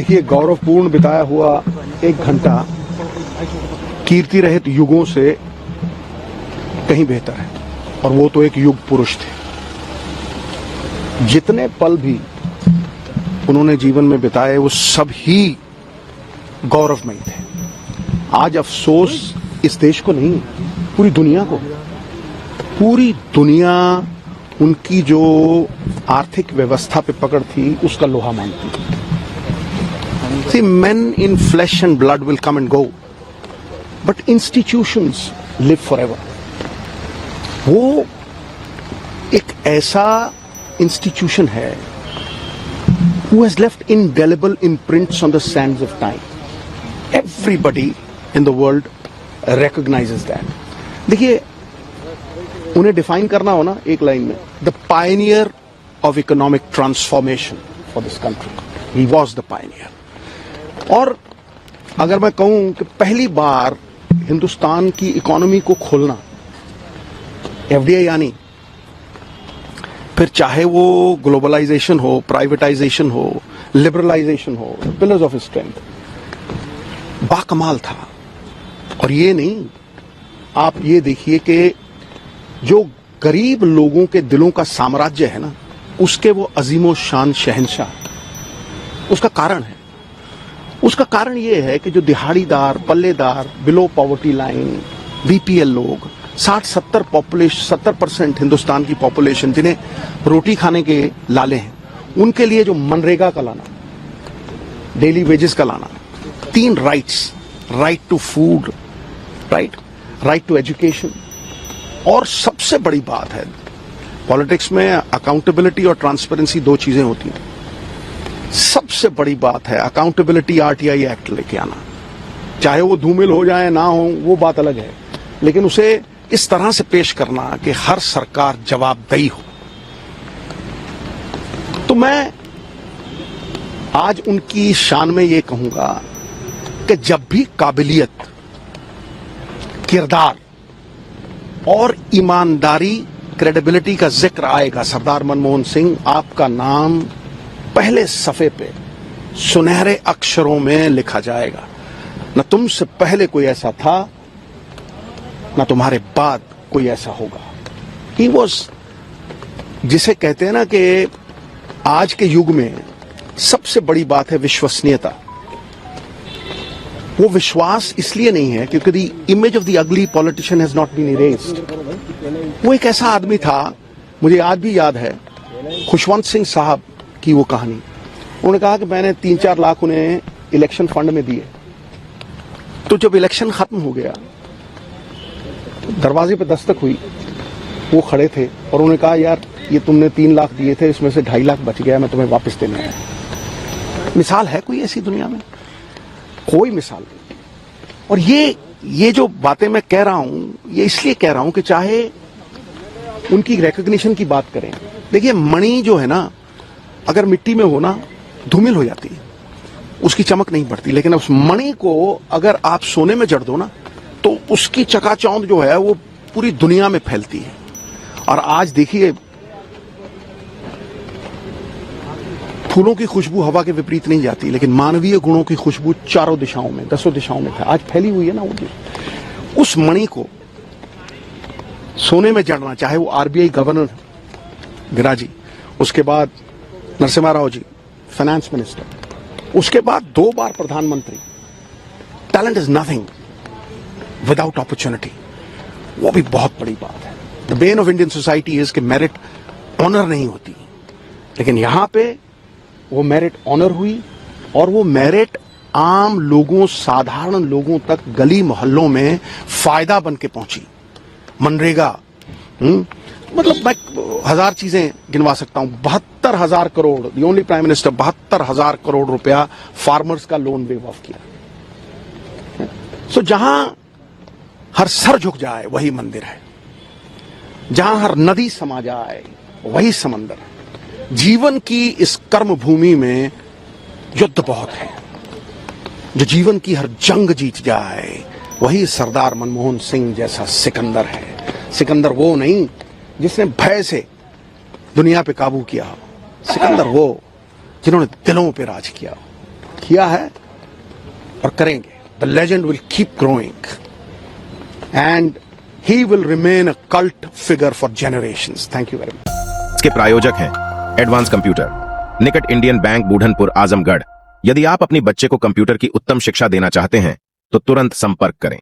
देखिए, गौरवपूर्ण बिताया हुआ 1 घंटा कीर्ति रहित युगों से कहीं बेहतर है, और वो तो एक युग पुरुष थे। जितने पल भी उन्होंने जीवन में बिताए वो सब ही गौरवमयी थे। आज अफसोस इस देश को नहीं, पूरी दुनिया को। पूरी दुनिया उनकी जो आर्थिक व्यवस्था पे पकड़ थी उसका लोहा मानती थी। See, men in flesh and blood will come and go, but institutions live forever. वो एक ऐसा इंस्टीट्यूशन है who has left indelible imprints on the sands of time. Everybody in the world recognizes that. देखिए, उन्हें define करना हो ना एक लाइन में, the Pioneer of economic transformation for this country, he was the Pioneer. और अगर मैं कहूं कि पहली बार हिंदुस्तान की इकोनॉमी को खोलना, एफडीआई यानी, फिर चाहे वो ग्लोबलाइजेशन हो, प्राइवेटाइजेशन हो, लिबरलाइजेशन हो, पिलर्स ऑफ स्ट्रेंथ, बाकमाल था। और ये नहीं, आप ये देखिए कि जो गरीब लोगों के दिलों का साम्राज्य है ना, उसके वो अजीमो शान शहंशाह, उसका कारण है। उसका कारण ये है कि जो दिहाड़ीदार, पल्लेदार, बिलो पॉवर्टी लाइन, बीपीएल लोग, 60-70% हिंदुस्तान की पॉपुलेशन जिन्हें रोटी खाने के लाले हैं, उनके लिए जो मनरेगा का लाना, डेली वेजेस का लाना, 3 rights, right to food, right to education, और सबसे बड़ी बात है, पॉलिटिक्स में अकाउंटेबिलिटी और ट्रांसपेरेंसी 2 चीजें होती हैं। सबसे बड़ी बात है अकाउंटेबिलिटी, आरटीआई एक्ट लेके आना। चाहे वो धूमिल हो जाए ना हो, वो बात अलग है, लेकिन उसे इस तरह से पेश करना कि हर सरकार जवाबदेही हो। तो मैं आज उनकी शान में ये कहूंगा कि जब भी काबिलियत, किरदार और ईमानदारी, क्रेडिबिलिटी का जिक्र आएगा, सरदार मनमोहन सिंह, आपका नाम पहले सफे पे सुनहरे अक्षरों में लिखा जाएगा। न तुमसे पहले कोई ऐसा था, न तुम्हारे बाद कोई ऐसा होगा। ही वॉज, जिसे कहते हैं ना कि आज के युग में सबसे बड़ी बात है विश्वसनीयता। वो विश्वास इसलिए नहीं है क्योंकि the image of the ugly politician has not been erased. वो एक ऐसा आदमी था, मुझे आज भी याद है खुशवंत सिंह साहब की वो कहानी। उन्होंने कहा कि मैंने 3-4 लाख उन्हें इलेक्शन फंड में दिए, तो जब इलेक्शन खत्म हो गया, दरवाजे पे दस्तक हुई, वो खड़े थे और उन्होंने कहा, यार ये तुमने 3 लाख दिए थे, इसमें से 2.5 लाख बच गया, मैं तुम्हें वापस देने आया। मिसाल है कोई ऐसी दुनिया में? कोई मिसाल नहीं। और ये जो बातें मैं कह रहा हूं, ये इसलिए कह रहा हूं कि चाहे उनकी रिकॉग्निशन की बात करें, देखिए मणि जो है ना, अगर मिट्टी में हो ना, धूमिल हो जाती है, उसकी चमक नहीं बढ़ती, लेकिन उस मणि को अगर आप सोने में जड़ दो ना, तो उसकी चकाचौंध जो है वो पूरी दुनिया में फैलती है। और आज देखिए, फूलों की खुशबू हवा के विपरीत नहीं जाती, लेकिन मानवीय गुणों की खुशबू चारों दिशाओं में, 10 दिशाओं में आज फैली हुई है ना। उस मणि को सोने में जड़ना, चाहे वो आरबीआई गवर्नर गिराजी, उसके बाद नरसिम्हा राव जी फाइनेंस मिनिस्टर, उसके बाद 2 बार प्रधानमंत्री। Talent is nothing without opportunity, वो भी बहुत बड़ी बात है। The Ben of Indian society is कि मेरिट ऑनर नहीं होती, लेकिन यहां पे वो मेरिट ऑनर हुई, और वो मेरिट आम लोगों, साधारण लोगों तक गली मोहल्लों में फायदा बन के पहुंची। मनरेगा, मतलब मैं 1000 चीजें गिनवा सकता हूं। 72,000 crore, the only prime minister, 72,000 crore रुपया फार्मर्स का लोन वेव ऑफ किया। सो जहां हर सर झुक जाए वही मंदिर है, जहां हर नदी समा जाए वही समंदर है। जीवन की इस कर्म भूमि में युद्ध बहुत है। जो जीवन की हर जंग जीत जाए वही सरदार मनमोहन सिंह जैसा सिकंदर है। सिकंदर वो नहीं जिसने भय से दुनिया पे काबू किया, सिकंदर वो जिन्होंने दिलों पे राज किया। किया है और करेंगे. The legend will keep growing and he will remain a cult figure for generations. Thank you very much. इसके प्रायोजक हैं एडवांस कंप्यूटर, निकट इंडियन बैंक, बूढ़नपुर, आजमगढ़. यदि आप अपनी बच्चे को कंप्यूटर की उत्तम शिक्षा देना चाहते हैं तो तुरंत संपर्क करें.